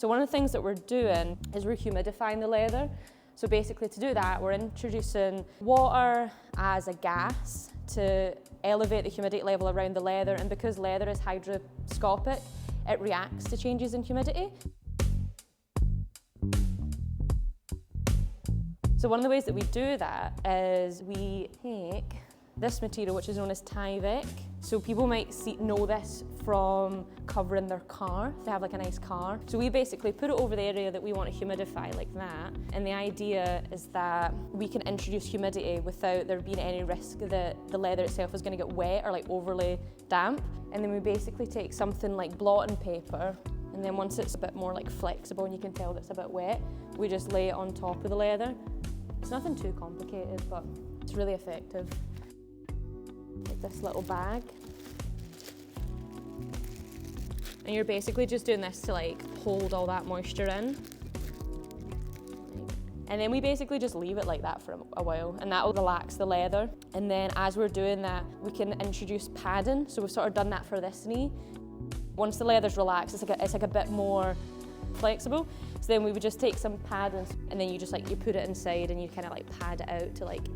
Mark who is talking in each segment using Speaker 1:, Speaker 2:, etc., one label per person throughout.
Speaker 1: So one of the things that we're doing is we're humidifying the leather. So basically to do that, we're introducing water as a gas to elevate the humidity level around the leather, and because leather is hygroscopic, it reacts to changes in humidity. So one of the ways that we do that is we take this material, which is known as Tyvek. So people might know this from covering their car, if they have like a nice car. So we basically put it over the area that we want to humidify like that. And the idea is that we can introduce humidity without there being any risk that the leather itself is going to get wet or like overly damp. And then we basically take something like blotting paper, and then once it's a bit more like flexible and you can tell that it's a bit wet, we just lay it on top of the leather. It's nothing too complicated, but it's really effective. Like this little bag. And you're basically just doing this to like hold all that moisture in. And then we basically just leave it like that for a while, and that will relax the leather. And then as we're doing that, we can introduce padding. So we've sort of done that for this knee. Once the leather's relaxed, it's like a bit more flexible. So then we would just take some padding, and then you put it inside and you kind of like pad it out to like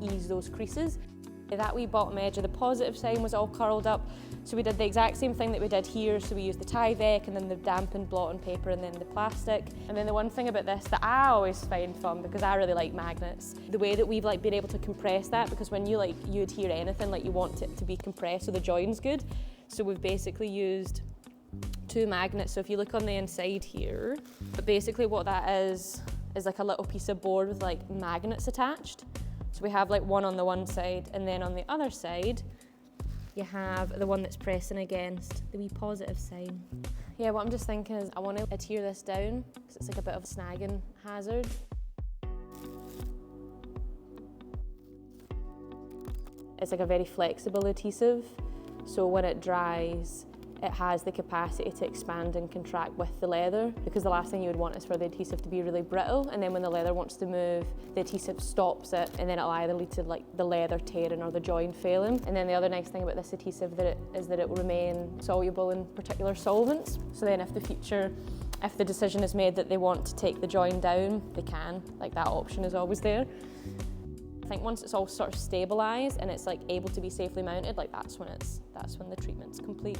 Speaker 1: ease those creases. That wee bottom edge of the positive sign was all curled up, so we did the exact same thing that we did here. So we used the Tyvek and then the dampened blotting paper and then the plastic. And then the one thing about this that I always find fun, because I really like magnets, the way that we've like been able to compress that, because when you adhere anything, like you want it to be compressed so the join's good. So we've basically used 2 magnets. So if you look on the inside here, but basically what that is like a little piece of board with like magnets attached. So we have like one on the one side, and then on the other side, you have the one that's pressing against the wee positive sign. Yeah, what I'm just thinking is I want to adhere this down, because it's like a bit of a snagging hazard. It's like a very flexible adhesive, so when it dries, it has the capacity to expand and contract with the leather, because the last thing you would want is for the adhesive to be really brittle, and then when the leather wants to move, the adhesive stops it, and then it'll either lead to like the leather tearing or the joint failing. And then the other nice thing about this adhesive is that it will remain soluble in particular solvents. So then if the decision is made that they want to take the join down, they can. Like that option is always there. I think once it's all sort of stabilised and it's like able to be safely mounted, like that's when the treatment's complete.